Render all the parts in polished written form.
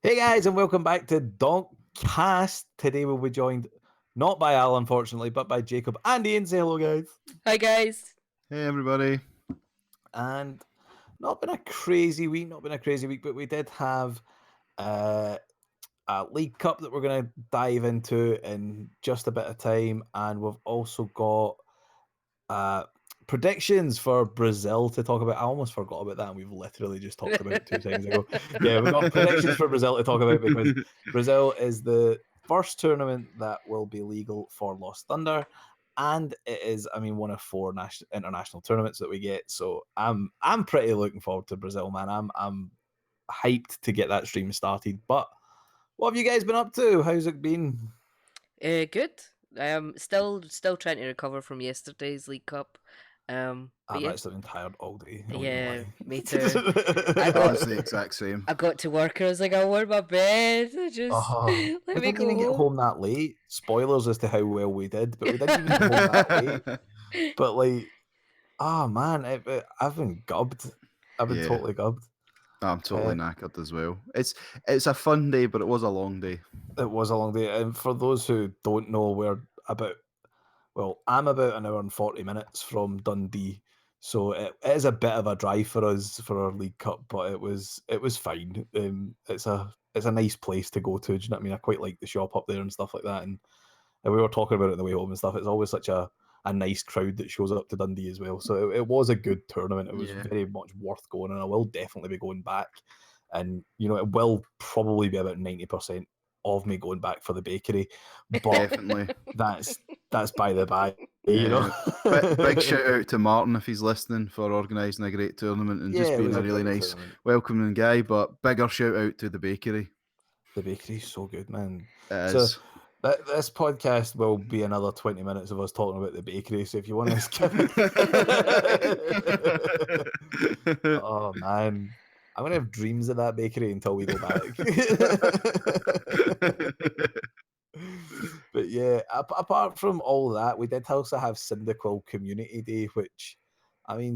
Hey guys, and welcome back to Donkcast. Today we'll be joined not by Al, unfortunately, but by Jacob and Iain. Say hello, guys. Hi guys. Hey everybody. And not been a crazy week, but we did have a League Cup that we're going to dive into in just a bit of time, and we've also got predictions for Brazil to talk about. I almost forgot about that, and we've literally just talked about it 2 seconds ago. Yeah, we've got predictions for Brazil to talk about because Brazil is the first tournament that will be legal for Lost Thunder, and it is, one of 4 international tournaments that we get. So I'm pretty looking forward to Brazil, man. I'm hyped to get that stream started. But what have you guys been up to? How's it been? Good. I am still trying to recover from yesterday's League Cup. I've Yeah, actually been tired all day. yeah, me too. I was the exact same. I got to work and I was like, I want my bed. Just We let me didn't go even get home that late. Spoilers as to how well we did, but we didn't even get home that late. But man, I've been gubbed. I've been totally gubbed. I'm totally knackered as well. It's a fun day, but it was a long day. It was a long day, and for those who don't know, I'm about an hour and 40 minutes from Dundee, so it is a bit of a drive for us for our League Cup, but it was fine. It's a nice place to go to. Do you know what I mean? I quite like the shop up there and stuff like that, and we were talking about it on the way home and stuff. It's always such a nice crowd that shows up to Dundee as well. So it was a good tournament. It was very much worth going, and I will definitely be going back. And it will probably be about 90% of me going back for the bakery, but Definitely. that's by the by. Big shout out to Martin if he's listening for organising a great tournament and just being a really nice, welcoming guy. But bigger shout out to the bakery. The bakery's so good, man. It so is. This podcast will be another 20 minutes of us talking about the bakery. So if you want to skip it, oh man, I'm gonna have dreams of that bakery until we go back. But yeah, apart from all that, we did also have Cyndaquil Community Day, which,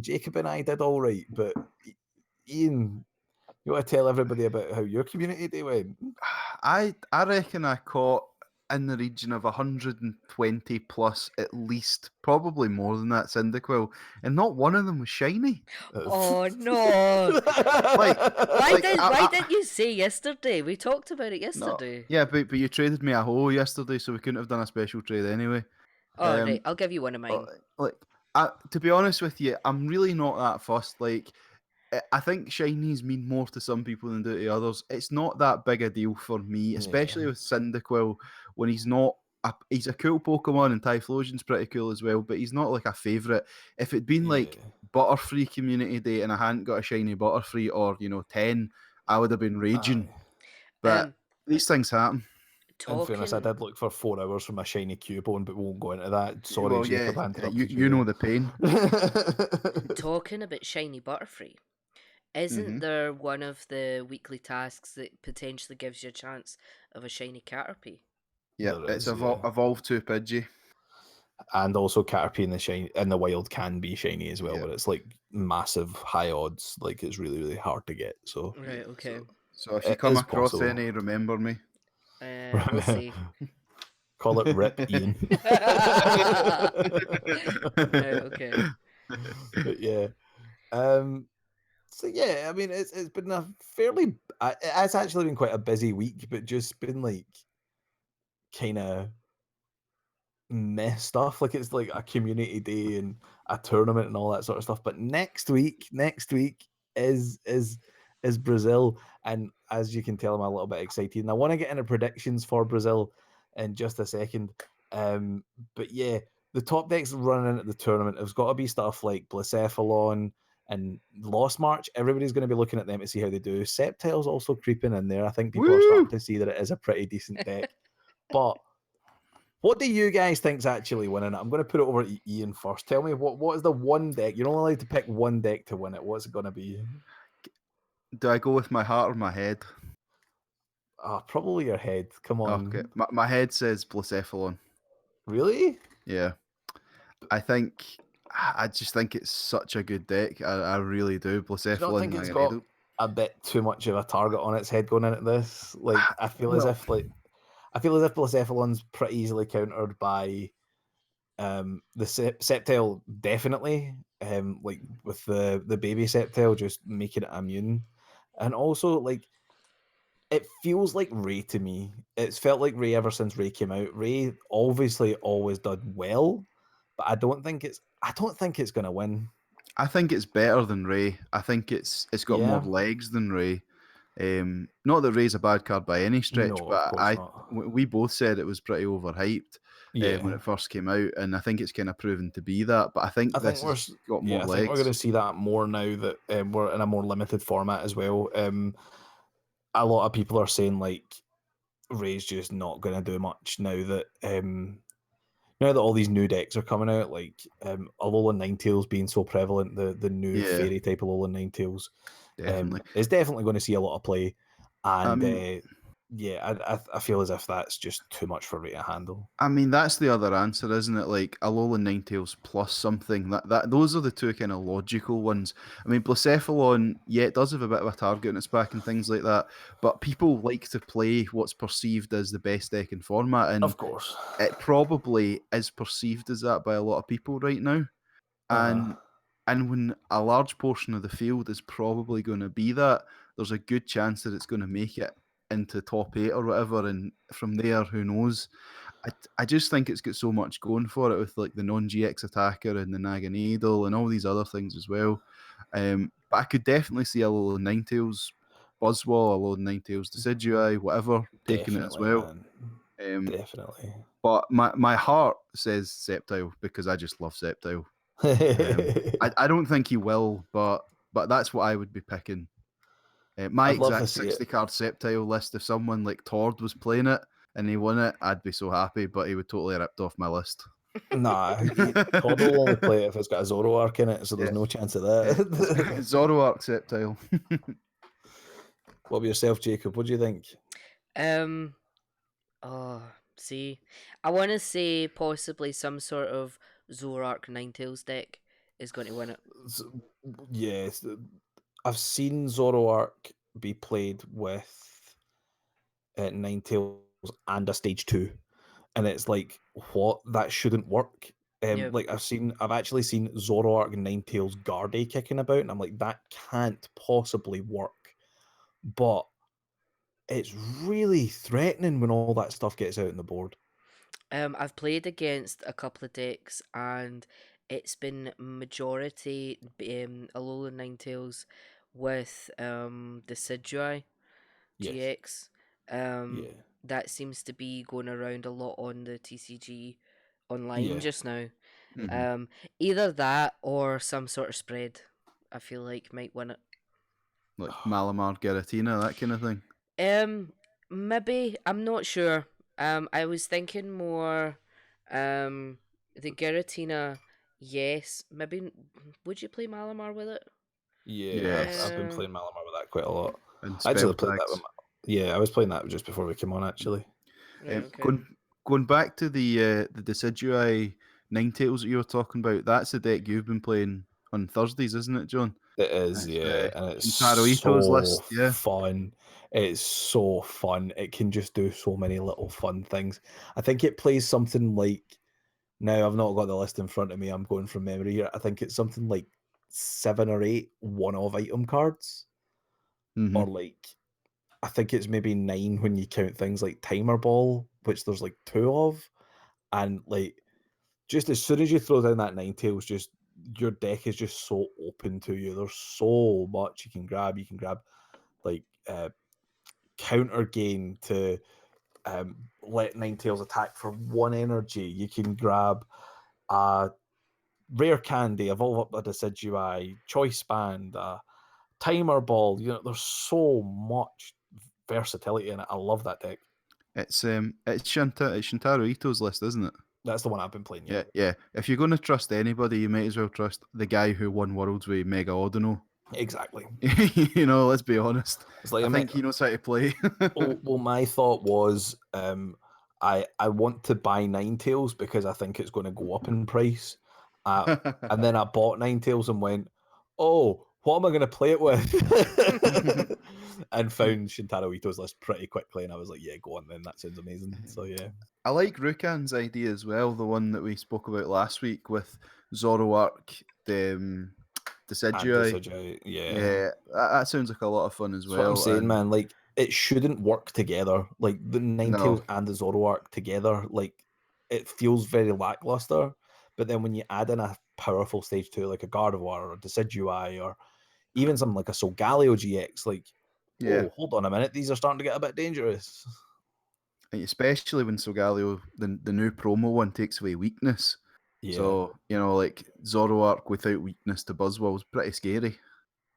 Jacob and I did all right. But Iain, you want to tell everybody about how your Community Day went? I reckon I caught in the region of 120 plus at least, probably more than that, Cyndaquil, and not one of them was shiny. Oh no! Why didn't you say yesterday? We talked about it yesterday. No. Yeah, but you traded me a hole yesterday, so we couldn't have done a special trade anyway. Oh right, I'll give you one of mine. To be honest with you, I'm really not that fussed. I think shinies mean more to some people than do to others. It's not that big a deal for me, especially with Cyndaquil when he's not. He's a cool Pokemon and Typhlosion's pretty cool as well, but he's not like a favourite. If it'd been like Butterfree Community Day and I hadn't got a shiny Butterfree or 10, I would have been raging. But these things happen. In fairness, I did look for 4 hours from a shiny Cubone, but we won't go into that. Sorry, Jacob. You know the pain. Talking about shiny Butterfree, isn't there one of the weekly tasks that potentially gives you a chance of a shiny Caterpie? Yeah, it's evolve to Pidgey. And also Caterpie in the wild can be shiny as well, but it's like massive high odds. Like it's really, really hard to get. So right, okay. So if you come across any, remember me. We'll see. Call it RIP Iain. Right, okay. But yeah. So yeah, it's been a fairly. It's actually been quite a busy week, but just been like kind of mess stuff. Like it's like a community day and a tournament and all that sort of stuff. But next week is Brazil, and as you can tell, I'm a little bit excited, and I want to get into predictions for Brazil in just a second. But yeah, the top decks running into the tournament has got to be stuff like Blacephalon and Lost March. Everybody's going to be looking at them to see how they do. Sceptile's also creeping in there. I think people are starting to see that it is a pretty decent deck. But what do you guys think's actually winning it? I'm going to put it over to Iain first. Tell me what is the one deck? You're only allowed to pick one deck to win it. What's it going to be? Do I go with my heart or my head? Probably your head. Come on. Okay. My head says Blacephalon. Really? Yeah. I just think it's such a good deck. I really do. Blacephalon. Do you not think it's got a bit too much of a target on its head going into this. Like, I feel as if Blacephalon's pretty easily countered by the Sceptile, definitely. Like with the baby Sceptile just making it immune. And also, like, it feels like Ray to me. It's felt like Ray ever since Ray came out. Ray obviously always done well, but I don't think it's gonna win. I think it's better than Ray. I think it's got more Yeah. legs than Ray. Not that Ray's a bad card by any stretch, No, of but course not. we both said it was pretty overhyped when Yeah. it first came out, and I think it's kind of proven to be that. But I think this has got more I legs. think we're going to see that more now that we're in a more limited format as well. A lot of people are saying like Ray's just not going to do much now that all these new decks are coming out, like Alolan Ninetales being so prevalent, the new fairy type Alolan Ninetales is definitely going to see a lot of play. And I feel as if that's just too much for Ray to handle. I mean, that's the other answer, isn't it? Like Alolan Ninetales plus something. That those are the two kind of logical ones. I mean, Blacephalon, yeah, it does have a bit of a target in its back and things like that. But people like to play what's perceived as the best deck in format, and Of course, it probably is perceived as that by a lot of people right now. And when a large portion of the field is probably going to be that, there's a good chance that it's going to make it into top 8 or whatever, and from there, who knows? I just think it's got so much going for it with like the non-GX attacker and the Naganadel and all these other things as well. But I could definitely see a little Ninetales Buzzwole, a little Ninetales Decidueye, whatever, taking it as well. Definitely. But my heart says Sceptile because I just love Sceptile. I don't think he will, but that's what I would be picking. My I'd love to exact see 60 it. card Sceptile list, if someone like Tord was playing it and he won it, I'd be so happy, but he would totally ripped off my list. Nah, Todd will only play it if it's got a Zoroark in it, so there's no chance of that. Zoroark Sceptile. What about yourself, Jacob? What do you think? See, I want to say possibly some sort of Zoroark Ninetales deck is going to win it. Yes, I've seen Zoroark be played with Ninetales and a stage 2, and it's like, what? That shouldn't work. Like I've actually seen Zoroark and Ninetales Guardy kicking about, and I'm like, that can't possibly work. But it's really threatening when all that stuff gets out on the board. I've played against a couple of decks, and it's been majority Alolan Ninetales with the Decidueye GX. That seems to be going around a lot on the TCG online just now. Either that or some sort of spread, I feel like might win it. Like Malamar, Giratina, that kind of thing. Maybe, I'm not sure. I was thinking more, the Giratina. Yes, maybe. Would you play Malamar with it? I've been playing Malamar with that quite a lot. And I actually played that with I was playing that just before we came on, actually. Going back to the Decidueye Ninetales that you were talking about, that's the deck you've been playing on Thursdays, isn't it, John? It is, and it's list, fun. It's so fun. It can just do so many little fun things. I think it plays something like, now I've not got the list in front of me, I'm going from memory here. I think it's something like 7 or 8 one-of item cards. Or like, I think it's maybe 9 when you count things like Timer Ball, which there's like 2 of. And like, just as soon as you throw down that Ninetales, just your deck is just so open to you. There's so much you can grab. You can grab like counter gain to let Ninetales attack for 1 energy. You can grab a rare candy, evolve up a Decidueye, choice band, timer ball. There's so much versatility in it. I love that deck. It's Shintaro Ito's list, isn't it? That's the one I've been playing. Yeah. If you're going to trust anybody, you might as well trust the guy who won Worlds with Mega Audino. Exactly. Let's be honest. It's like, I think he knows how to play. well, my thought was, I want to buy Ninetales because I think it's going to go up in price. And then I bought Ninetales and went, oh, what am I going to play it with? And found Shintaro Ito's list pretty quickly, and I was like, yeah, go on then. That sounds amazing. So yeah. I like Rukan's idea as well, the one that we spoke about last week with Zoroark, the Decidueye. Yeah, that sounds like a lot of fun as That's well. what I'm saying, and man. Like, it shouldn't work together. Like, the Ninetales No, and the Zoroark together, like, it feels very lackluster. But then when you add in a powerful stage 2, like a Gardevoir or a Decidueye, or even something like a Solgaleo GX, like, yeah, oh, hold on a minute, these are starting to get a bit dangerous. especially when Solgaleo, the new promo one, takes away weakness. Yeah, So, like Zoroark without weakness to Buzzwole is pretty scary.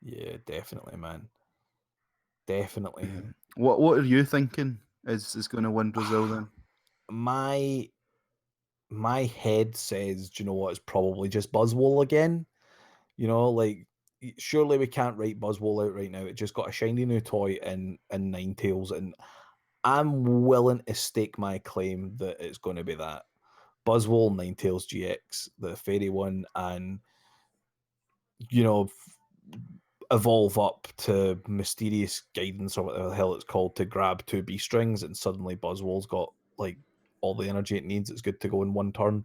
yeah, definitely, man. Definitely. What are you thinking is going to win Brazil then? My head says, do you know what, it's probably just Buzzwole again. You know, like, surely we can't write Buzzwole out right now. It just got a shiny new toy in Ninetales, and I'm willing to stake my claim that it's going to be that. Buzzwole, Ninetales GX, the fairy one, and, you know, evolve up to Mysterious Guidance, or whatever the hell it's called, to grab 2 B strings, and suddenly Buzzwole's got, like, all the energy it needs. It's good to go in one turn.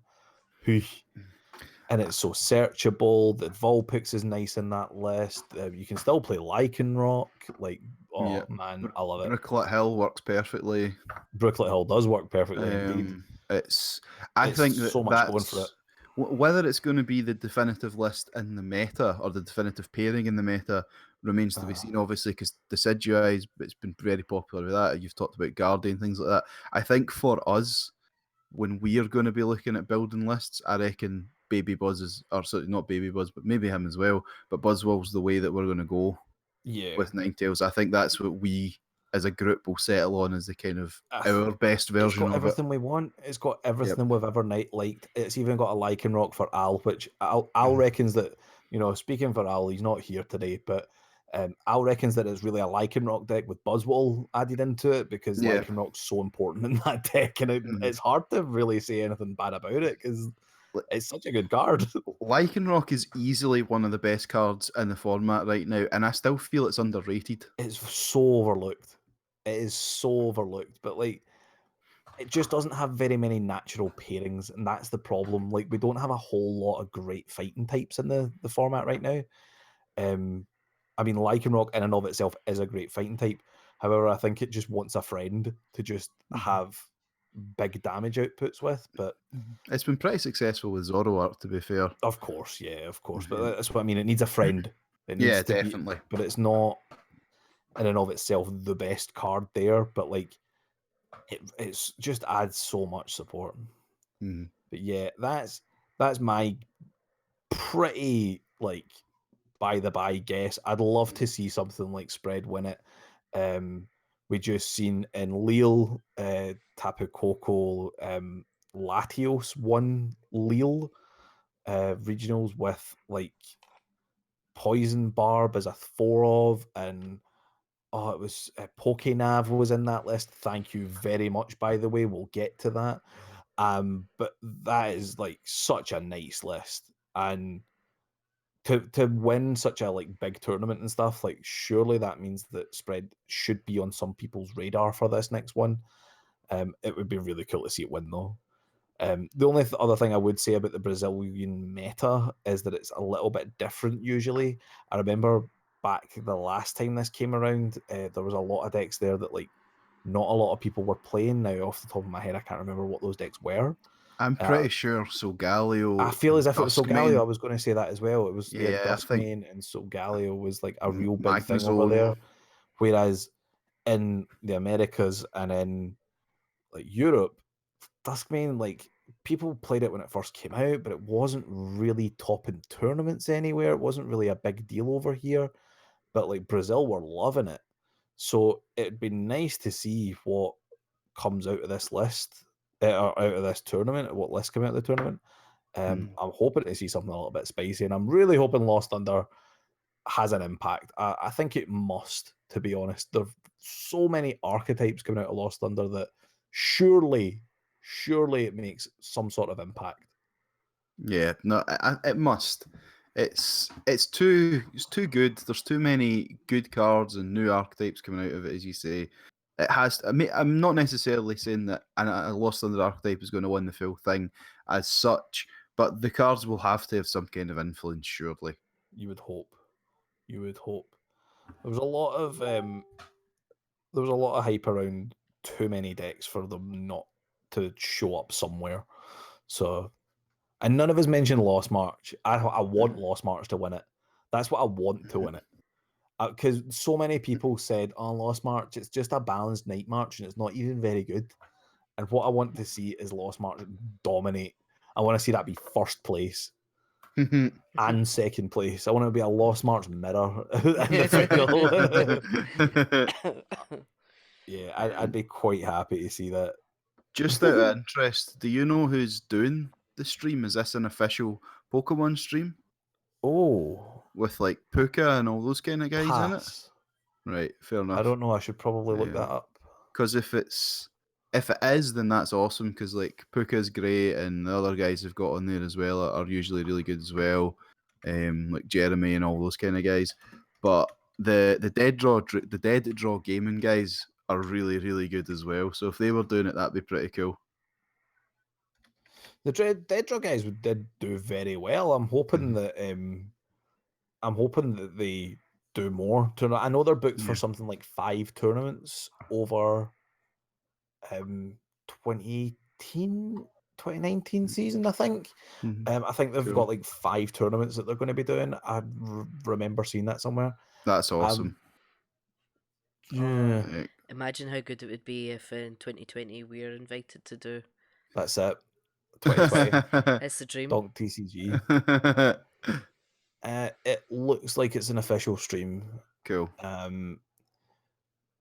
And it's so searchable. The Vulpix is nice in that list. You can still play Lycanroc. Like, oh man, I love it. Brooklet Hill works perfectly. Brooklet Hill does work perfectly indeed. I think so much going for it. Whether it's going to be the definitive list in the meta or the definitive pairing in the meta remains to be seen, obviously, because the Decidueye, it's been very popular with that. You've talked about Guardian, things like that. I think for us, when we are going to be looking at building lists, I reckon Baby Buzz is, or sorry, not Baby Buzz, but maybe him as well. But Buzzwole's the way that we're going to go with Ninetales. I think that's what we as a group will settle on as the kind of our best version it's got of everything we want. It's got everything we've ever liked. It's even got a Lycanroc for Al, which Al reckons that, you know, speaking for Al, he's not here today, but Al reckons that it's really a Lycanroc deck with Buzzwole added into it, because Lycanroc's so important in that deck, and it's hard to really say anything bad about it because it's such a good card. Lycanroc is easily one of the best cards in the format right now, and I still feel it's underrated. It's so overlooked. It is so overlooked, but like, it just doesn't have very many natural pairings, and that's the problem. Like, we don't have a whole lot of great fighting types in the format right now. I mean, Lycanroc in and of itself is a great fighting type. However, I think it just wants a friend to just have big damage outputs with. But it's been pretty successful with Zoroark, to be fair. Of course, yeah, of course. But that's what I mean. It needs a friend. It needs to definitely. But it's not in and of itself the best card there. But like, it's just adds so much support. But yeah, that's my pretty, like, by the by guess. I'd love to see something like Spread win it. We just seen in Lille, Tapu Koko, Latios won Lille regionals with like Poison Barb as a 4 of, and it was PokéNav was in that list. Thank you very much, by the way. We'll get to that. But that is like such a nice list, and to win such a like big tournament and stuff, like, surely that means that Spread should be on some people's radar for this next one. It would be really cool to see it win though. The only other thing I would say about the Brazilian meta is that it's a little bit different usually. I remember back the last time this came around, there was a lot of decks there that like not a lot of people were playing. Now, off the top of my head, I can't remember what those decks were. I'm pretty sure Solgaleo. I feel as if it was Duskmane. Solgaleo. I was going to say that as well. It was Duskmane and Solgaleo was like a real big thing over there. Whereas in the Americas and in like Europe, Duskmane, like, people played it when it first came out, but it wasn't really topping tournaments anywhere. It wasn't really a big deal over here, but like Brazil were loving it. So it'd be nice to see what comes out of this list, or out of this tournament, what lists come out of the tournament. I'm hoping to see something a little bit spicy, and I'm really hoping Lost Thunder has an impact. I think it must, to be honest. There are so many archetypes coming out of Lost Thunder that surely it makes some sort of impact. Yeah, no, it must. It's too good. There's too many good cards and new archetypes coming out of it, as you say. It has. I'm not necessarily saying that a Lost Thunder archetype is going to win the full thing as such, but the cards will have to have some kind of influence, surely. You would hope. You would hope. There was a lot of hype around too many decks for them not to show up somewhere. So, and none of us mentioned Lost March. I want Lost March to win it. That's what I want to win it. Because so many people said, "Oh, Lost March, it's just a balanced night march, and it's not even very good." And what I want to see is Lost March dominate. I want to see that be first place and second place. I want to be a Lost March mirror in the final. Yeah, I'd be quite happy to see that. Just out of interest, do you know who's doing the stream? Is this an official Pokemon stream Oh, with like Puka and all those kind of guys in it? pass. Right, fair enough. I don't know. I should probably look Yeah. that up. Because if it is, then that's awesome. Because like Puka's great, and the other guys have got on there as well are usually really good as well. Like Jeremy and all those kind of guys. But the dead draw gaming guys are really really good as well. So if they were doing it, that'd be pretty cool. The Dead Draw guys did do very well. I'm hoping that they do more. I know they're booked for something like 5 tournaments over 2019 season, I think. I think they've got like 5 tournaments that they're going to be doing. I remember seeing that somewhere. That's awesome. Yeah. Imagine how good it would be if in 2020 we're invited to do. That's it. 2020. It's the dream. Donk TCG. It looks like it's an official stream. Cool.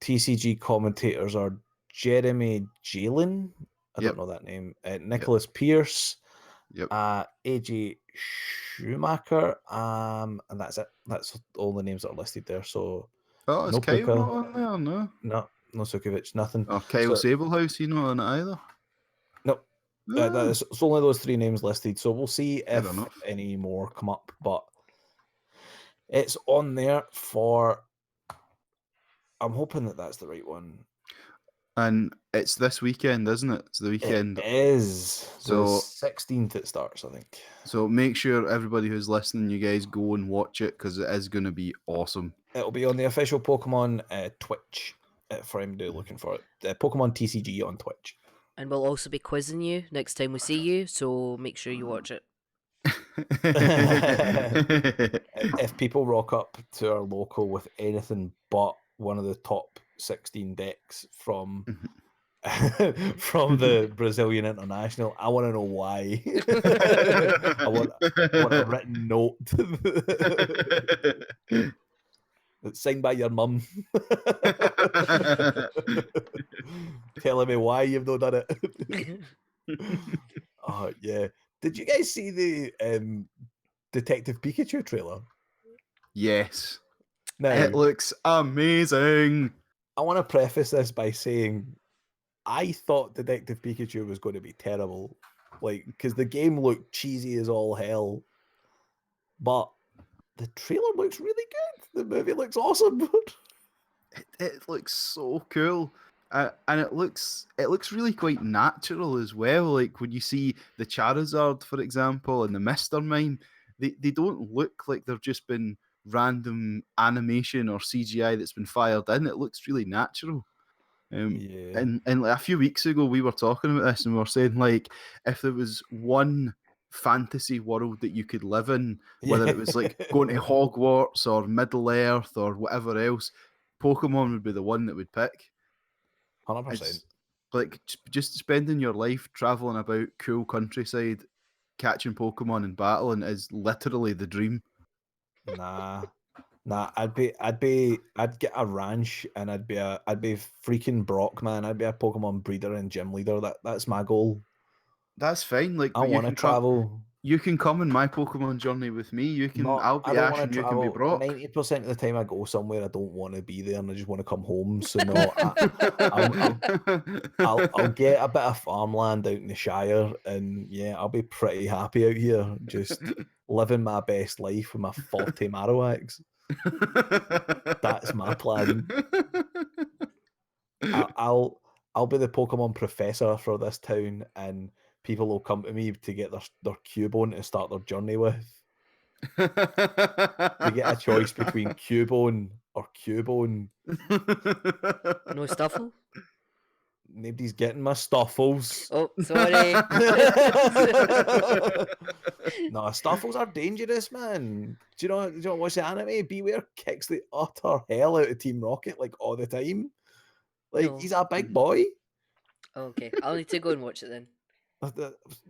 TCG commentators are Jeremy Jalen. I don't know that name. Nicholas Pierce. AJ Schumacher. And that's it. That's all the names that are listed there. So is no Kyle Puka, not on there? No Sukovic, nothing. Or Kyle Sablehouse, he's not on it either? No. It's only those 3 names listed. So we'll see if any more come up. But it's on there for... I'm hoping that that's the right one. And it's this weekend, isn't it? It's the weekend. It is. So the 16th it starts, I think. So make sure everybody who's listening, you guys go and watch it because it is going to be awesome. It'll be on the official Pokemon Twitch for anybody looking for it. Pokemon TCG on Twitch. And we'll also be quizzing you next time we see you, so make sure you watch it. If people rock up to our local with anything but one of the top 16 decks from the Brazilian International, I want to know why. I want a written note. It's signed by your mum. Telling me why you've not done it. Oh, yeah. Did you guys see the Detective Pikachu trailer? Yes. Now, it looks amazing. I want to preface this by saying I thought Detective Pikachu was going to be terrible. Like, because the game looked cheesy as all hell. But the trailer looks really good. The movie looks awesome. It looks so cool. And it looks really quite natural as well. Like when you see the Charizard, for example, and the Mr. Mime, they don't look like they've just been random animation or CGI that's been fired in. It looks really natural. And like a few weeks ago, we were talking about this and we were saying, like, if there was one fantasy world that you could live in, whether it was like going to Hogwarts or Middle Earth or whatever else, Pokemon would be the one that would pick. 100%. It's like just spending your life traveling about cool countryside, catching Pokemon and battling is literally the dream. Nah, I'd get a ranch and I'd be freaking Brock, man. I'd be a Pokemon breeder and gym leader. That's my goal. That's fine. Like I want to travel. You can come on my Pokemon journey with me. I'll be Ash and you can be Brock. 90% of the time I go somewhere, I don't want to be there and I just want to come home. So no, I'll get a bit of farmland out in the Shire and yeah, I'll be pretty happy out here. Just living my best life with my 40 Marowaks. That's my plan. I'll be the Pokemon professor for this town, and people will come to me to get their Cubone to start their journey with. They get a choice between Cubone or Cubone. No Stuffle? Nobody's getting my Stuffles. Oh, sorry. No, Stuffles are dangerous, man. Do you know watch the anime? Beware kicks the utter hell out of Team Rocket like all the time. Like No. he's a big boy. Okay, I'll need to go and watch it then.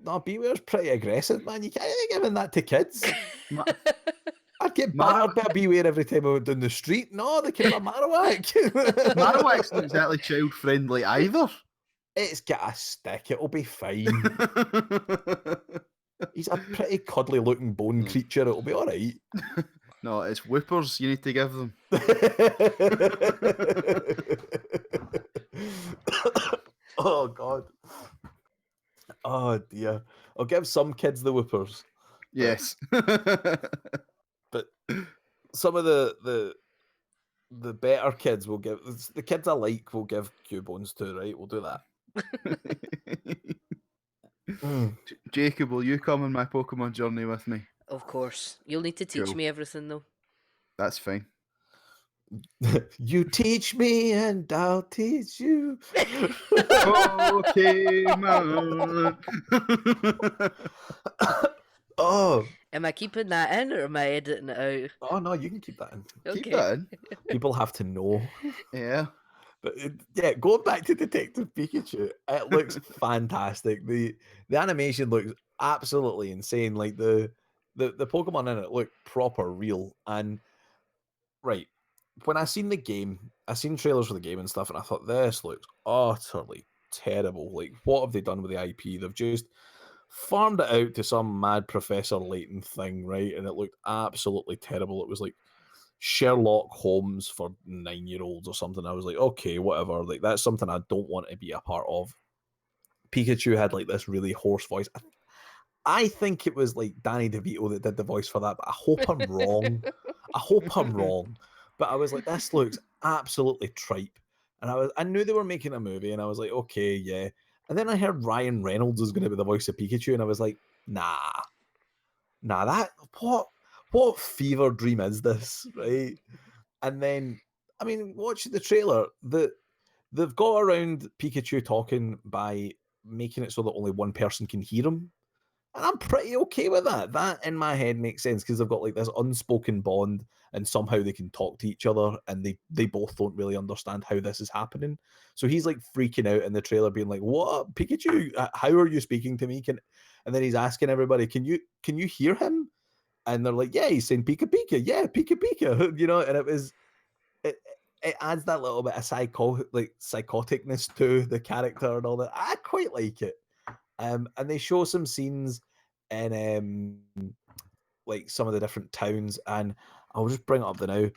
No, Beware's pretty aggressive, man. You can't give that to kids. I'd get battered by a Beware every time I went down the street. No, they can have a Marowak. Marowak's not exactly child friendly either. It's got a stick. It'll be fine. He's a pretty cuddly looking bone creature. It'll be all right. No, it's whoopers you need to give them. Oh, God. Oh, dear. I'll give some kids the whoopers. Yes. But some of the better kids will give... The kids I like will give Cubones to, right? We'll do that. Jacob, will you come on my Pokemon journey with me? Of course. You'll need to teach me everything, though. That's fine. You teach me and I'll teach you. Pokemon. Oh. Am I keeping that in or am I editing it out? Oh, no, you can keep that in. Okay. Keep that in. People have to know. Yeah. But yeah, going back to Detective Pikachu, it looks fantastic. The animation looks absolutely insane. Like the Pokemon in it look proper real. And right, when I seen the game, I seen trailers for the game and stuff, and I thought this looks utterly terrible. Like, what have they done with the IP? They've just farmed it out to some mad Professor Layton thing, right? And it looked absolutely terrible. It was like Sherlock Holmes for 9-year-olds or something. I was like, okay, whatever. Like, that's something I don't want to be a part of. Pikachu had like this really hoarse voice. I think it was like Danny DeVito that did the voice for that, but I hope I'm wrong. I hope I'm wrong. But I was like, this looks absolutely tripe. And I knew they were making a movie, and I was like, okay, yeah. And then I heard Ryan Reynolds was going to be the voice of Pikachu, and I was like, nah, that what fever dream is this, right? And then, I mean, watch the trailer. They've got around Pikachu talking by making it so that only one person can hear him. And I'm pretty okay with that. That in my head makes sense because they've got like this unspoken bond and somehow they can talk to each other and they both don't really understand how this is happening. So he's like freaking out in the trailer being like, "What? Pikachu, how are you speaking to me?" And then he's asking everybody, "Can you hear him?" And they're like, "Yeah, he's saying Pika Pika. Yeah, Pika Pika." You know, and it adds that little bit of psychoticness to the character and all that. I quite like it. And they show some scenes in like some of the different towns, and I'll just bring it up now.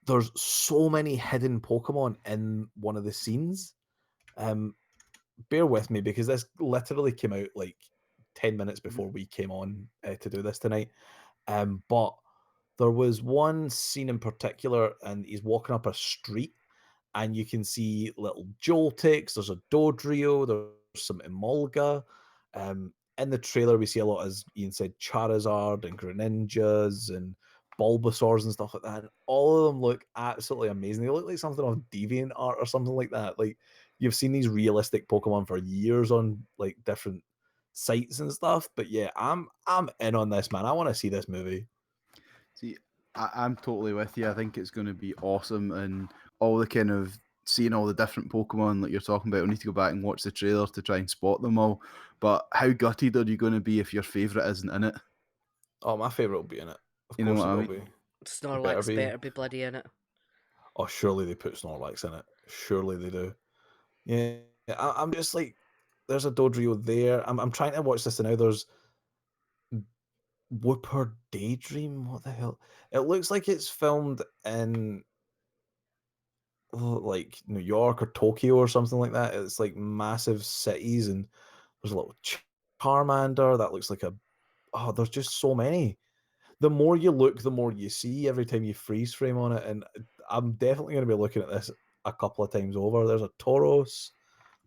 There's so many hidden Pokemon in one of the scenes. Bear with me because this literally came out like 10 minutes before we came on to do this tonight. But there was one scene in particular, and he's walking up a street, and you can see little Joltex, there's a Dodrio, there's some Emolga. In the trailer, we see a lot, as Ian said, Charizard and Greninjas and Bulbasaurs and stuff like that. And all of them look absolutely amazing. They look like something on Deviant Art or something like that. Like, you've seen these realistic Pokemon for years on like different sites and stuff. But yeah, I'm in on this, man. I want to see this movie. See, I'm totally with you. I think it's going to be awesome, and all the kind of seeing all the different Pokemon that you're talking about. I need to go back and watch the trailer to try and spot them all. But how gutted are you going to be if your favourite isn't in it? Oh, my favourite will be in it. Of You know course what it I will mean? be. Snorlax better be bloody in it. Oh, surely they put Snorlax in it. Surely they do. Yeah, I'm just like, there's a Dodrio there. I'm trying to watch this now. There's Whooper Daydream. What the hell? It looks like it's filmed in like New York or Tokyo or something like that. It's like massive cities, and there's a little Charmander that looks like a. Oh, there's just so many. the more you look, the more you see every time you freeze frame on it. And I'm definitely going to be looking at this a couple of times over. There's a Tauros.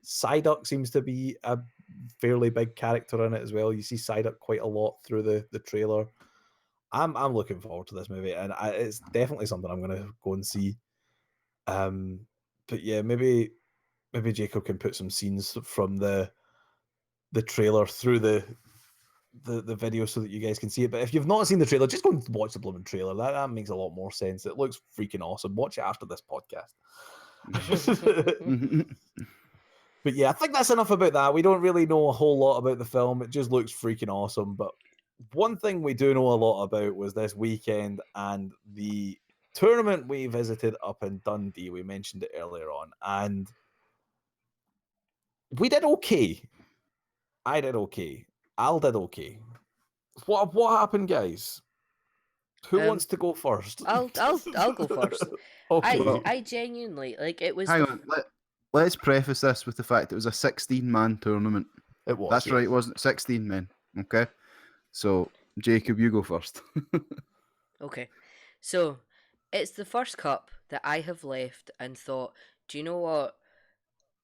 Psyduck seems to be a fairly big character in it as well. You see Psyduck quite a lot through the trailer. I'm looking forward to this movie, and it's definitely something I'm going to go and see. But yeah, maybe Jacob can put some scenes from the trailer through the video so that you guys can see it. But if you've not seen the trailer, just go and watch the blooming trailer. That makes a lot more sense. It looks freaking awesome. Watch it after this podcast. But yeah, I think that's enough about that. We don't really know a whole lot about the film. It just looks freaking awesome. But one thing we do know a lot about was this weekend and the tournament we visited up in Dundee. We mentioned it earlier on, and we did okay. I did okay. Al did okay. What happened, guys? Who wants to go first? I'll go first. Okay. I genuinely like it was. Hang on. Let's preface this with the fact it was a 16-man tournament. It was. That's right, wasn't it? 16 men. Okay. So, Jacob, you go first. Okay. So, it's the first cup that I have left and thought, do you know what?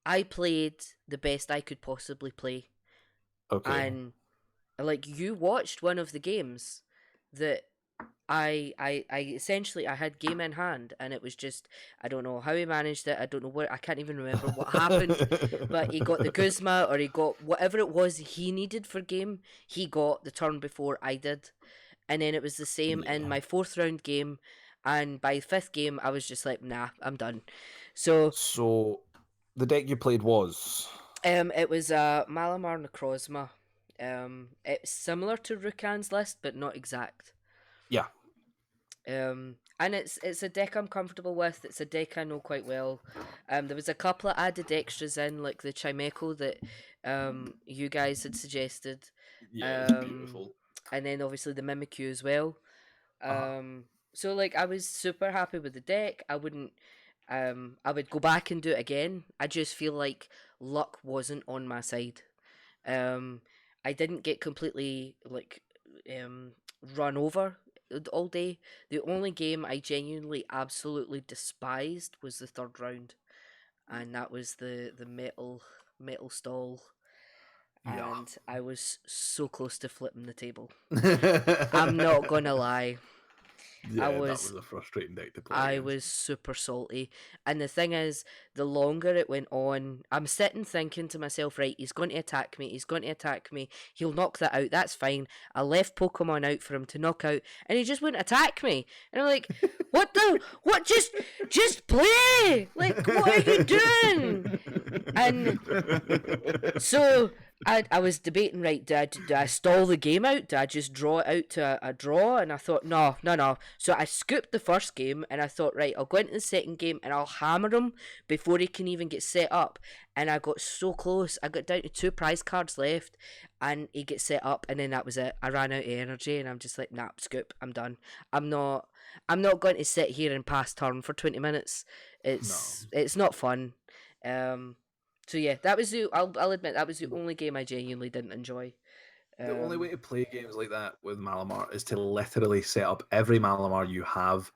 I played the best I could possibly play. Okay. And like you watched one of the games that I essentially I had game in hand, and it was just, I don't know how he managed it. I don't know I can't even remember what happened, but he got the Guzma, or he got whatever it was he needed for game. He got the turn before I did, and then it was the same in my 4th round game, and by 5th game I was just like, nah, I'm done. So the deck you played was it was Malamar Necrozma. It's similar to Rukan's list, but not exact. Yeah. And it's a deck I'm comfortable with. It's a deck I know quite well. There was a couple of added extras in, like the Chimeco that you guys had suggested. Yeah, it's beautiful. And then obviously the Mimikyu as well. So like I was super happy with the deck. I wouldn't I would go back and do it again. I just feel like luck wasn't on my side. I didn't get completely like run over all day. The only game I genuinely absolutely despised was the 3rd round, and that was the metal stall. Yeah. And I was so close to flipping the table. I'm not gonna lie. Yeah, that was a frustrating deck to play. I was super salty. And the thing is, the longer it went on, I'm sitting thinking to myself, right, he's going to attack me, he'll knock that out, that's fine. I left Pokemon out for him to knock out, and he just wouldn't attack me. And I'm like, what, just play! Like, what are you doing? And so I was debating, right, do I stall the game out? Do I just draw it out to a draw? And I thought, no. So I scooped the first game, and I thought, right, I'll go into the second game and I'll hammer him before he can even get set up. And I got so close. I got down to 2 prize cards left, and he gets set up, and then that was it. I ran out of energy, and I'm just like, nah, scoop, I'm done. I'm not going to sit here and pass turn for 20 minutes. It's not fun. So yeah, that was I'll admit that was the only game I genuinely didn't enjoy. The only way to play games like that with Malamar is to literally set up every Malamar you have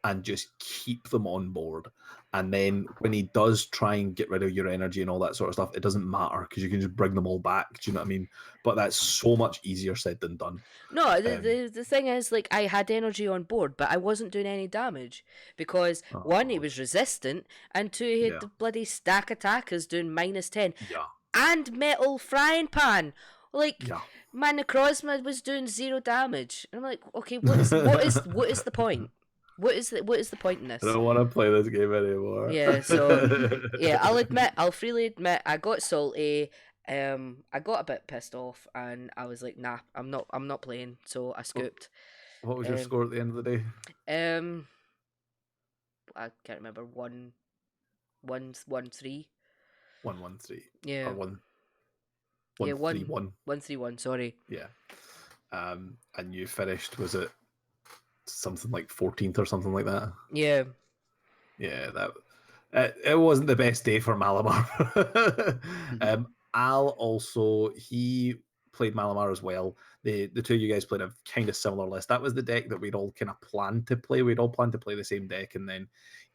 and just keep them on board. And then when he does try and get rid of your energy and all that sort of stuff, it doesn't matter because you can just bring them all back. Do you know what I mean? But that's so much easier said than done. No, the thing is, like, I had energy on board, but I wasn't doing any damage because one, he was resistant, and two, he had the bloody stack attackers doing -10. Yeah. And metal frying pan. Like, my Necrozma was doing 0 damage. And I'm like, okay, what is the point? What is the point in this? I don't want to play this game anymore. Yeah, so yeah, I'll freely admit I got salty. I got a bit pissed off, and I was like, nah, I'm not playing. So I scooped. What was your score at the end of the day? I can't remember. 1-3. 1-1-3. Yeah. Or 1-3-1. 1-3-1. Sorry. Yeah. And you finished, was it something like 14th or something like that? Yeah. Yeah, that it wasn't the best day for Malamar. Al also, he played Malamar as well. The two of you guys played a kind of similar list. That was the deck that we'd all kind of planned to play. We'd all planned to play the same deck, and then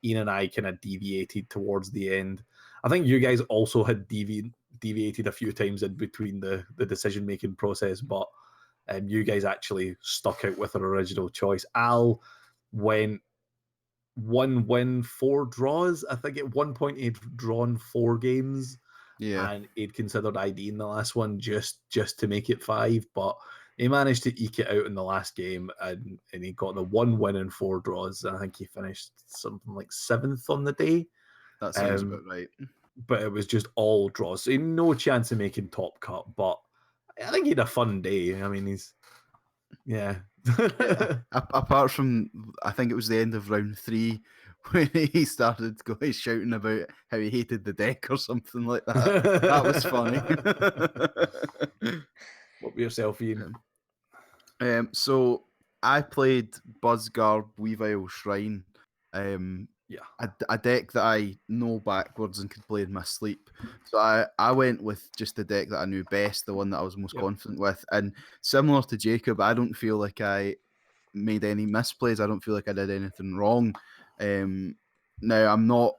Iain and I kind of deviated towards the end. I think you guys also had deviated a few times in between the decision-making process, but you guys actually stuck out with an original choice. Al went 1 win, 4 draws. I think at one point he'd drawn 4 games. Yeah. And he'd considered ID in the last one just to make it 5, but he managed to eke it out in the last game, and he got the 1 win and 4 draws. And I think he finished something like 7th on the day. That sounds about right. But it was just all draws. So he had no chance of making top cut, but I think he had a fun day. I mean, he's yeah. Apart from, I think it was the end of round 3 when he started shouting about how he hated the deck or something like that. That was funny. What about yourself, Iain? So I played Buzzgarb Weavile Shrine. Yeah. A deck that I know backwards and could play in my sleep. So I went with just the deck that I knew best, the one that I was most confident with. And similar to Jacob, I don't feel like I made any misplays. I don't feel like I did anything wrong. Now, I'm not...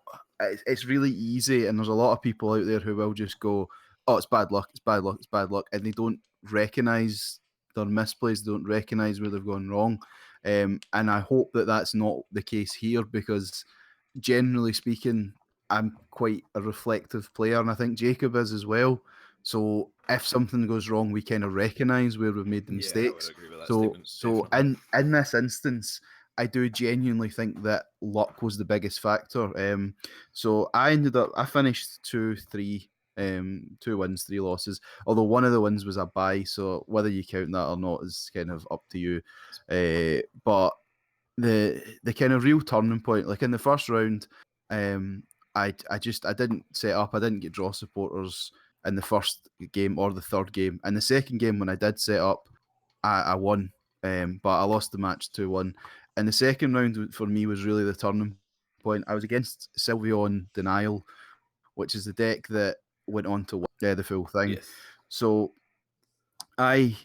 It's really easy, and there's a lot of people out there who will just go, oh, it's bad luck, it's bad luck, it's bad luck, and they don't recognise their misplays, they don't recognise where they've gone wrong. And I hope that that's not the case here, because generally speaking, I'm quite a reflective player, and I think Jacob is as well. So if something goes wrong, we kind of recognise where we've made the mistakes. I would agree with that So in this instance, I do genuinely think that luck was the biggest factor. So I finished 2-3, 2 wins, 3 losses. Although one of the wins was a bye, so whether you count that or not is kind of up to you. But the kind of real turning point, like in the first round, I didn't set up. I didn't get draw supporters in the first game or the third game. In the second game, when I did set up, I won, but I lost the match 2-1. And the second round for me was really the turning point. I was against Sylveon Denial, which is the deck that went on to win the full thing. Yes. So I'd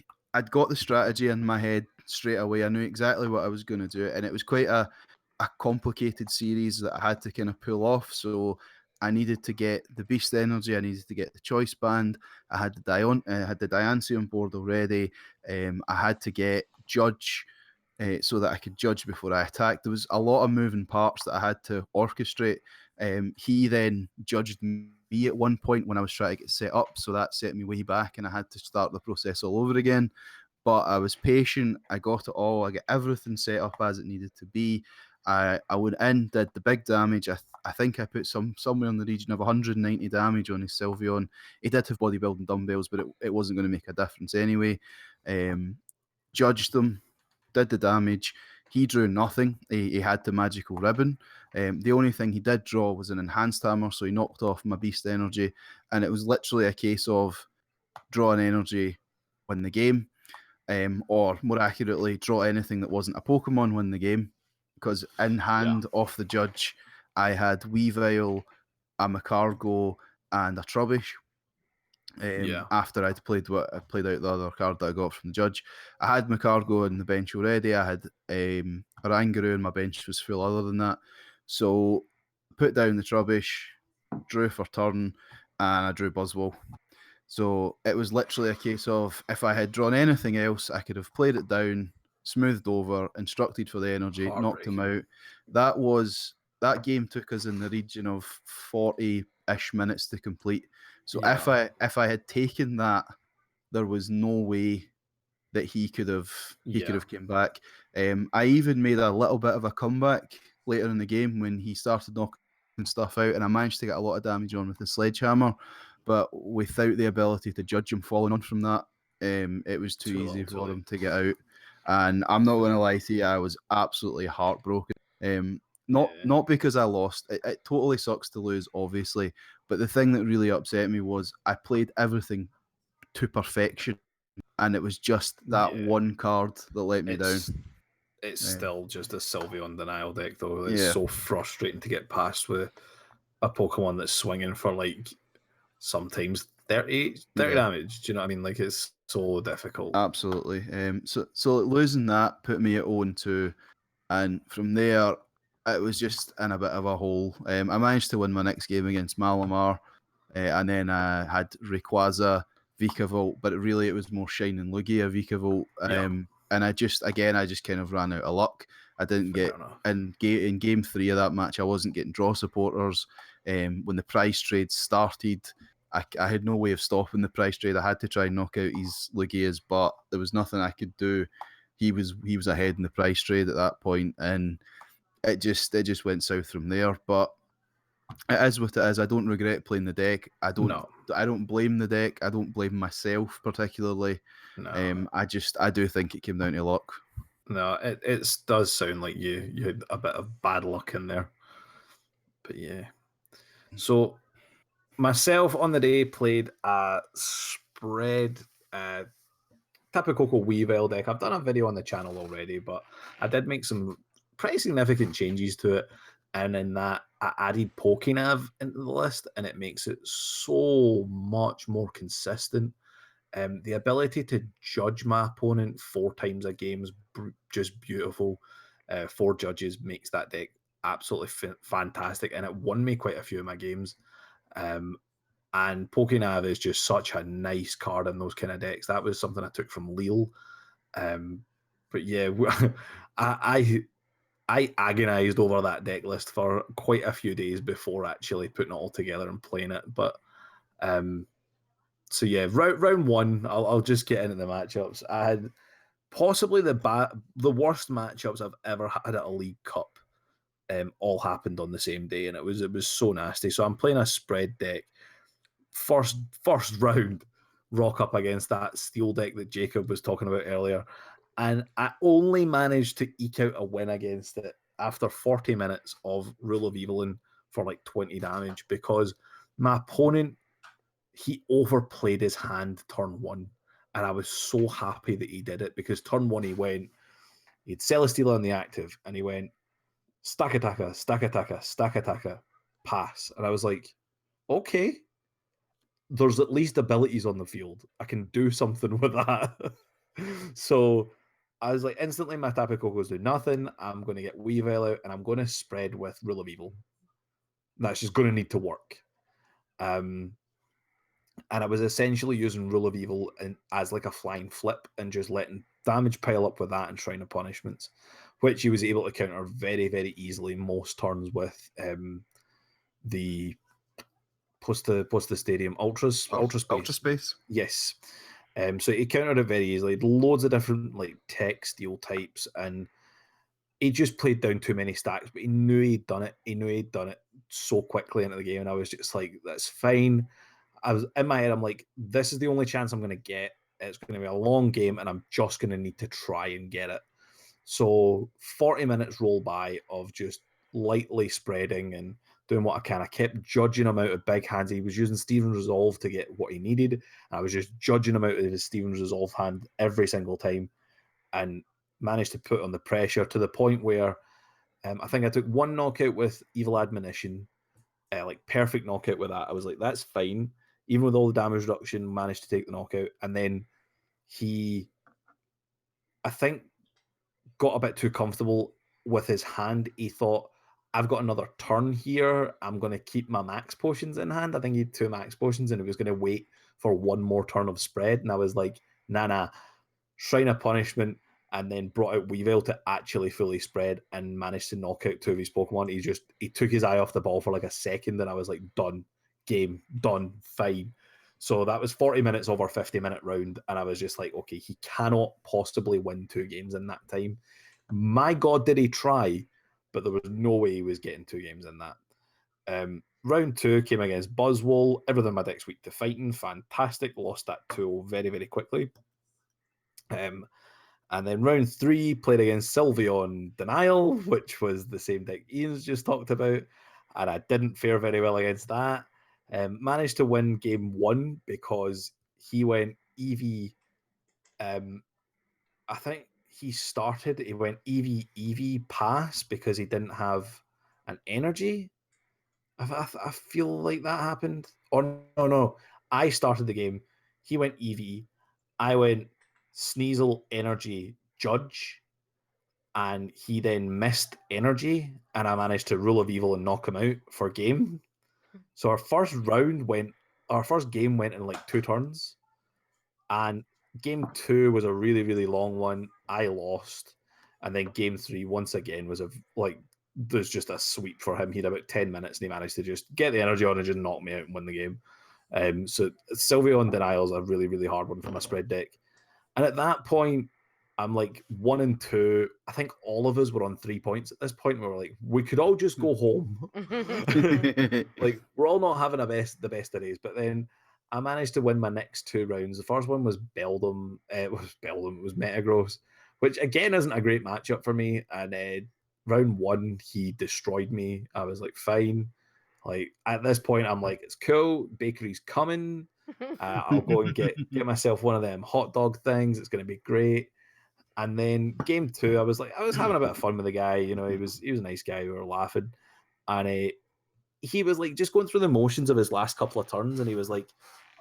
got the strategy in my head straight away. I knew exactly what I was going to do, and it was quite a complicated series that I had to kind of pull off. So I needed to get the Beast Energy, I needed to get the Choice Band, I had the Diancie on board already, I had to get Judge so that I could judge before I attacked. There was a lot of moving parts that I had to orchestrate. He then judged me at one point when I was trying to get set up, so that set me way back and I had to start the process all over again. But I was patient, I got it all, I got everything set up as it needed to be. I went in, did the big damage. I think I put somewhere in the region of 190 damage on his Sylveon. He did have bodybuilding dumbbells, but it wasn't going to make a difference anyway. Judged them, did the damage. He drew nothing. He had the magical ribbon. The only thing he did draw was an enhanced hammer, so he knocked off my Beast Energy, and it was literally a case of draw an energy, win the game, or more accurately, draw anything that wasn't a Pokemon, win the game. Because in hand, off the judge, I had Weavile, a Magcargo, and a Trubbish. After I'd played out the other card that I got from the judge, I had Magcargo on the bench already. I had Oranguru, and my bench was full other than that. So put down the Trubbish, drew for turn, and I drew Buzzwole. So it was literally a case of, if I had drawn anything else, I could have played it down, smoothed over, instructed for the energy, knocked him out. That game took us in the region of 40-ish minutes to complete. So if I had taken that, there was no way that he could have came back. I even made a little bit of a comeback later in the game when he started knocking stuff out, and I managed to get a lot of damage on with the sledgehammer. But without the ability to judge him following on from that, it was too easy for him to get out. And I'm not going to lie to you, I was absolutely heartbroken. Not because I lost. It totally sucks to lose, obviously. But the thing that really upset me was I played everything to perfection, and it was just that one card that let me down. It's still just a Sylveon Denial deck, though. It's so frustrating to get past with a Pokemon that's swinging for, like, sometimes 30 damage. Do you know what I mean? Like, it's so difficult. Absolutely. So losing that put me at 0-2, and from there it was just in a bit of a hole. I managed to win my next game against Malamar, and then I had Rayquaza, Vikavolt, but it was more Shine and Lugia Vikavolt. And I just kind of ran out of luck. I didn't get in game 3 of that match. I wasn't getting draw supporters. When the prize trade started, I had no way of stopping the price trade. I had to try and knock out his Lugias, but there was nothing I could do. He was ahead in the price trade at that point, and it just went south from there. But it is what it is. I don't regret playing the deck. I don't blame the deck. I don't blame myself particularly. No. I do think it came down to luck. No, it does sound like you had a bit of bad luck in there. But yeah. So myself on the day played a spread Tapu Koko Weavile deck. I've done a video on the channel already, but I did make some pretty significant changes to it. And in that, I added PokéNav into the list, and it makes it so much more consistent. The ability to judge my opponent 4 times a game is just beautiful. 4 judges makes that deck absolutely fantastic, and it won me quite a few of my games. And PokéNav is just such a nice card in those kind of decks. That was something I took from Lille. But yeah, I agonized over that deck list for quite a few days before actually putting it all together and playing it. But so yeah, round 1, I'll just get into the matchups. I had possibly the worst matchups I've ever had at a League Cup. All happened on the same day, and it was so nasty. So I'm playing a spread deck. First round, rock up against that steel deck that Jacob was talking about earlier, and I only managed to eke out a win against it after 40 minutes of Rule of Evelyn for like 20 damage, because my opponent, he overplayed his hand turn 1, and I was so happy that he did it, because turn 1 he'd Celesteela on the active, and he went stack attacker, pass, and I was like, okay, there's at least abilities on the field. I can do something with that. So I was like, instantly my Tapu Koko's do nothing. I'm going to get Weavile out, and I'm going to spread with Rule of Evil. That's just going to need to work. And I was essentially using Rule of Evil as like a flying flip and just letting damage pile up with that and Shrine of Punishments, which he was able to counter very, very easily most turns with the what's the stadium? Ultra Space. Yes. So he countered it very easily. Loads of different like tech steel types, and he just played down too many stacks, but he knew he'd done it. He knew he'd done it so quickly into the game, and I was just like, that's fine. I was in my head, I'm like, this is the only chance I'm going to get. It's going to be a long game, and I'm just going to need to try and get it. So 40 minutes roll by of just lightly spreading and doing what I can. I kept judging him out of big hands. He was using Steven's Resolve to get what he needed. I was just judging him out of his Steven's Resolve hand every single time, and managed to put on the pressure to the point where I think I took 1 knockout with Evil Admonition, like perfect knockout with that. I was like, that's fine. Even with all the damage reduction, managed to take the knockout. And then he, I think, got a bit too comfortable with his hand. He thought, I've got another turn here. I'm going to keep my max potions in hand. I think he had 2 max potions, and he was going to wait for 1 more turn of spread. And I was like, nah. Shrine of Punishment, and then brought out Weavile to actually fully spread and managed to knock out 2 of his Pokemon. He took his eye off the ball for like a second, and I was like, done. Game, done, fine. So that was 40 minutes over 50-minute round, and I was just like, okay, he cannot possibly win 2 games in that time. My God, did he try, but there was no way he was getting 2 games in that. Round 2 came against Buzzwole. Everything in my deck's weak to fighting. Fantastic. Lost that 2 very, very quickly. And then round 3 played against Sylveon Denial, which was the same deck Ian's just talked about, and I didn't fare very well against that. Managed to win game 1 because he went Eevee. I think he went Eevee pass because he didn't have an energy. I feel like that happened. Or no. I started the game. He went Eevee. I went Sneasel Energy Judge, and he then missed energy, and I managed to rule of evil and knock him out for game. So our first game went in like 2 turns, and game 2 was a really, really long one. I lost, and then game 3 once again was there's just a sweep for him. He had about 10 minutes, and he managed to just get the energy on and just knock me out and win the game. So Sylveon Denial is a really, really hard one for my spread deck. And at that point, I'm like 1 and 2. I think all of us were on 3 points at this point. We were like, we could all just go home. Like, we're all not having the best of days. But then I managed to win my next 2 rounds. The first one was Beldum. It was Metagross, which again isn't a great matchup for me. And round 1, he destroyed me. I was like, fine. Like, at this point, I'm like, it's cool. Bakery's coming. I'll go and get myself one of them hot dog things. It's going to be great. And then game 2, I was having a bit of fun with the guy. You know, he was a nice guy. We were laughing, and he was like just going through the motions of his last couple of turns, and he was like,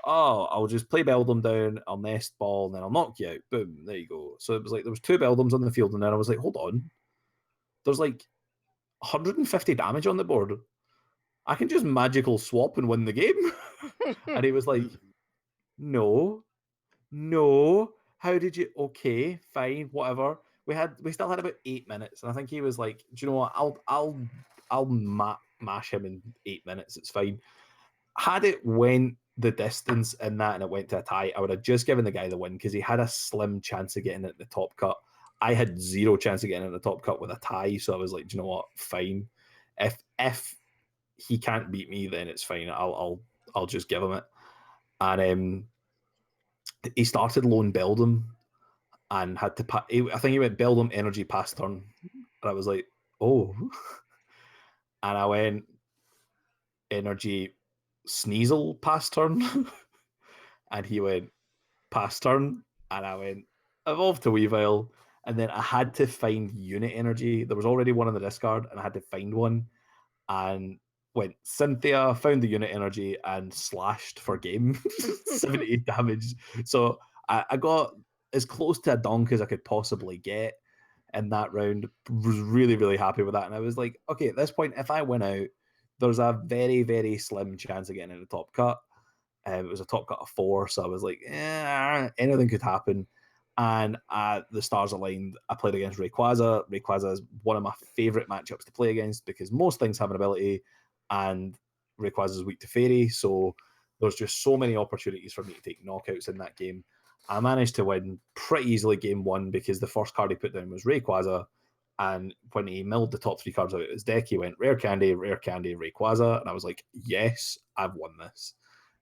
"Oh, I'll just play Beldum down. I'll nest ball, and then I'll knock you out. Boom, there you go." So it was like there was 2 Beldums on the field, and then I was like, "Hold on, there's like 150 damage on the board. I can just magical swap and win the game." And he was like, no, how did you? Okay, fine, whatever. We still had about 8 minutes, and I think he was like, do you know what? I'll mash him in 8 minutes. It's fine. Had it went the distance in that and it went to a tie, I would have just given the guy the win because he had a slim chance of getting it in the top cut. I had 0 chance of getting it in the top cut with a tie, so I was like, do you know what? Fine. If he can't beat me, then it's fine. I'll just give him it. And he started lone Beldum and had to I think he went Beldum energy pass turn. And I was like, oh. And I went energy Sneasel pass turn. And he went pass turn. And I went evolve to Weavile. And then I had to find unit energy. There was already one on the discard, and I had to find one. And went Cynthia, found the unit energy, and slashed for game. 78 damage. So I got as close to a donk as I could possibly get in that round. Was really, really happy with that. And I was like, okay, at this point, if I win out, there's a very, very slim chance of getting in the top cut. It was a top cut of 4, so I was like, anything could happen. And the stars aligned. I played against Rayquaza. Rayquaza is one of my favorite matchups to play against because most things have an ability, and Rayquaza is weak to Fairy. So there's just so many opportunities for me to take knockouts in that game. I managed to win pretty easily game 1 because the first card he put down was Rayquaza. And when he milled the top 3 cards out of his deck, he went Rare Candy, Rayquaza. And I was like, yes, I've won this.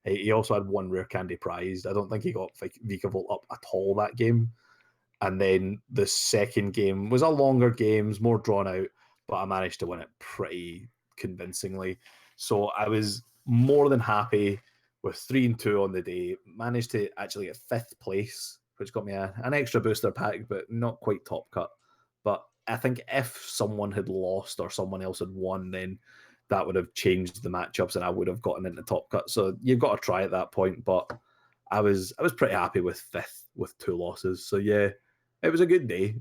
He also had 1 Rare Candy prized. I don't think he got Vikavolt up at all that game. And then the second game was a longer game, more drawn out, but I managed to win it pretty convincingly. So I was more than happy with 3 and 2 on the day. Managed to actually get 5th place, which got me an extra booster pack, but not quite top cut. But I think if someone had lost or someone else had won, then that would have changed the matchups and I would have gotten into top cut. So you've got to try at that point. But I was pretty happy with 5th with 2 losses. So yeah, it was a good day.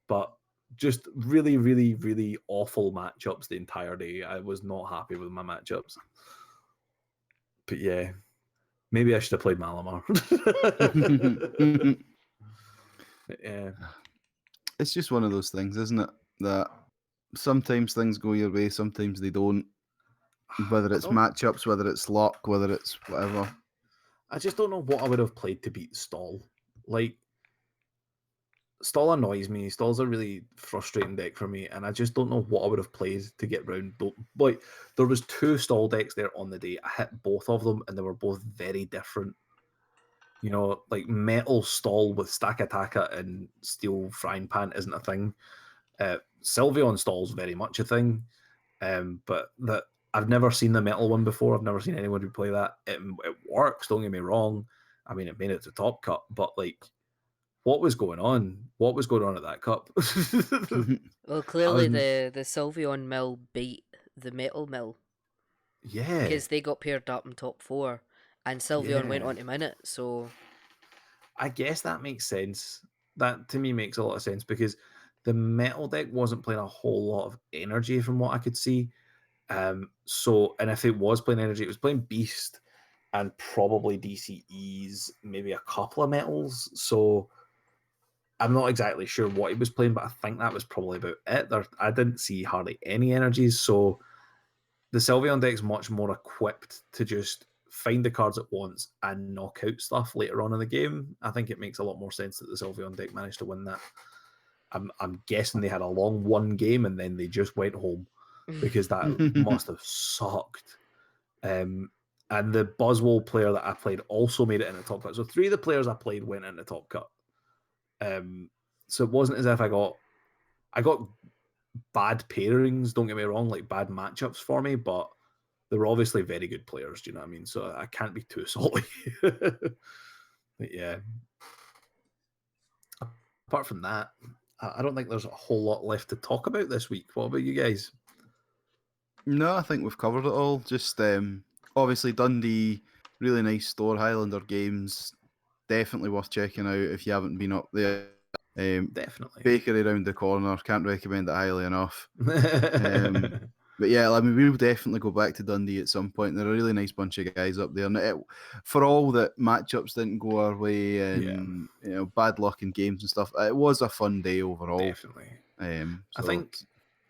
But just really, really, really awful matchups the entire day. I was not happy with my matchups. But yeah, maybe I should have played Malamar. Yeah. It's just one of those things, isn't it? That sometimes things go your way, sometimes they don't. Whether it's matchups, whether it's luck, whether it's whatever. I just don't know what I would have played to beat Stall. Like, Stall annoys me. Stall's a really frustrating deck for me, and I just don't know what I would have played to get round. Like, there was 2 Stall decks there on the day. I hit both of them, and they were both very different. You know, like Metal Stall with Stack Attacker and Steel Frying Pan isn't a thing. Sylveon Stall's very much a thing, but that I've never seen the Metal one before. I've never seen anyone who play that. It works, don't get me wrong. I mean, it made it to top cup, but like, what was going on? What was going on at that cup? Well, clearly the Sylveon mill beat the Metal mill. Yeah. Because they got paired up in top 4, and Sylveon went on to win it, so... I guess that makes sense. That to me makes a lot of sense because the metal deck wasn't playing a whole lot of energy from what I could see. So, and if it was playing energy, it was playing Beast and probably DCEs, maybe a couple of metals. So I'm not exactly sure what he was playing, but I think that was probably about it. I didn't see hardly any energies. So the Sylveon deck's much more equipped to just find the cards at once and knock out stuff later on in the game. I think it makes a lot more sense that the Sylveon deck managed to win that. I'm guessing they had a long one game and then they just went home because that must have sucked. And the Buzzwole player that I played also made it in the top cut. So 3 of the players I played went in the top cut. So it wasn't as if I got bad pairings, don't get me wrong, like bad matchups for me, but they were obviously very good players, do you know what I mean? So I can't be too salty. But yeah. Apart from that, I don't think there's a whole lot left to talk about this week. What about you guys? No, I think we've covered it all. Just obviously Dundee, really nice store, Highlander Games, definitely worth checking out if you haven't been up there. Definitely. Bakery around the corner, can't recommend it highly enough. But yeah, I mean, we'll definitely go back to Dundee at some point. They're a really nice bunch of guys up there. And for all that matchups didn't go our way and bad luck in games and stuff, it was a fun day overall. Definitely. So I think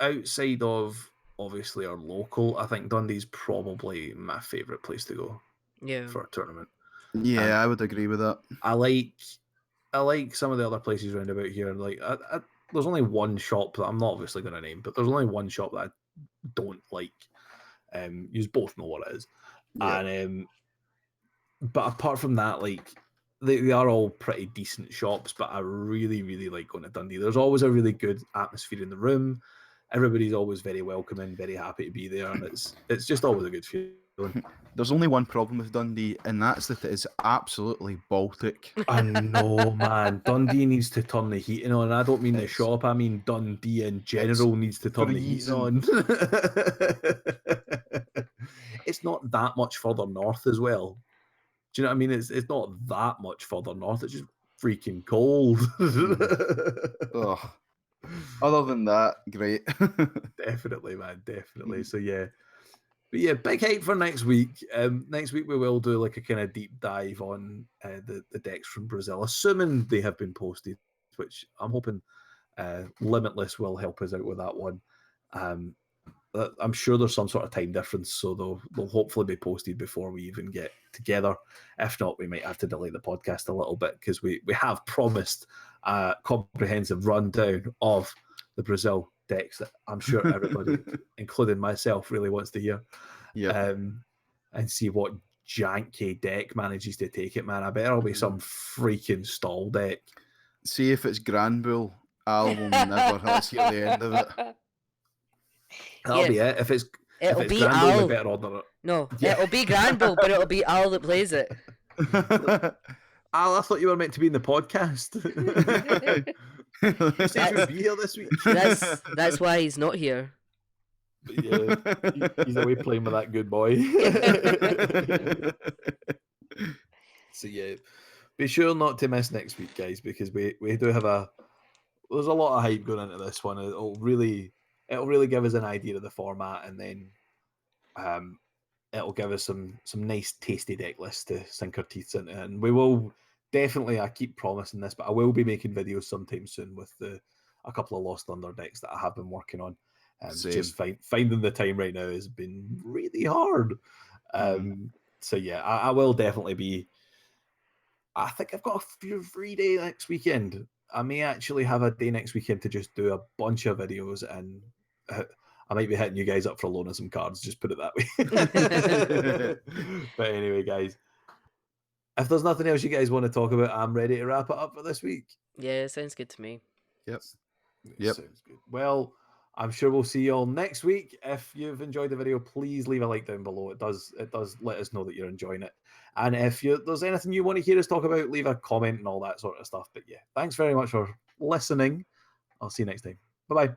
outside of obviously our local, I think Dundee's probably my favourite place to go for a tournament. Yeah, I would agree with that. I like some of the other places around about here. Like, there's only one shop that I'm not obviously going to name, but there's only one shop that I don't like. You both know what it is. Yeah. And but apart from that, like they are all pretty decent shops, but I really, really like going to Dundee. There's always a really good atmosphere in the room. Everybody's always very welcoming, very happy to be there, and it's just always a good feeling. There's only one problem with Dundee, and that's that it is absolutely Baltic. I know, man. Dundee needs to turn the heating on. I don't mean the shop. I mean Dundee in general needs to turn the heating on. It's not that much further north as well. Do you know what I mean? It's not that much further north. It's just freaking cold. Other than that, great. Definitely, man. Definitely. So yeah. But yeah, big hype for next week. Next week we will do like a kind of deep dive on the decks from Brazil, assuming they have been posted, which I'm hoping Limitless will help us out with that one. I'm sure there's some sort of time difference, so they'll hopefully be posted before we even get together. If not, we might have to delay the podcast a little bit because we have promised a comprehensive rundown of the Brazil decks that I'm sure everybody, including myself, really wants to hear. Yeah. And see what janky deck manages to take it, man. I bet it'll be some freaking stall deck. See if it's Granbull. Al will never let's hear the end of it. That'll be it. If it's be Granbull, Al. we better order it. No, it'll be Granbull, but it'll be Al that plays it. Al, I thought you were meant to be in the podcast. You said you would be here this week. That's why he's not here. But yeah, he's away playing with that good boy. So yeah, be sure not to miss next week, guys, because we do have there's a lot of hype going into this one. It'll really give us an idea of the format, and then it'll give us some nice tasty deck lists to sink our teeth into. And we will definitely, I keep promising this, but I will be making videos sometime soon with a couple of Lost Thunder decks that I have been working on. Just finding the time right now has been really hard. So yeah, I will definitely be. I think I've got a free day next weekend. I may actually have a day next weekend to just do a bunch of videos, and I might be hitting you guys up for loaning some cards. Just put it that way. But anyway, guys, if there's nothing else you guys want to talk about, I'm ready to wrap it up for this week. Yeah, sounds good to me. Yep. Sounds good. Well, I'm sure we'll see you all next week. If you've enjoyed the video, please leave a like down below. It does let us know that you're enjoying it. And if there's anything you want to hear us talk about, leave a comment and all that sort of stuff. But yeah, thanks very much for listening. I'll see you next time. Bye-bye.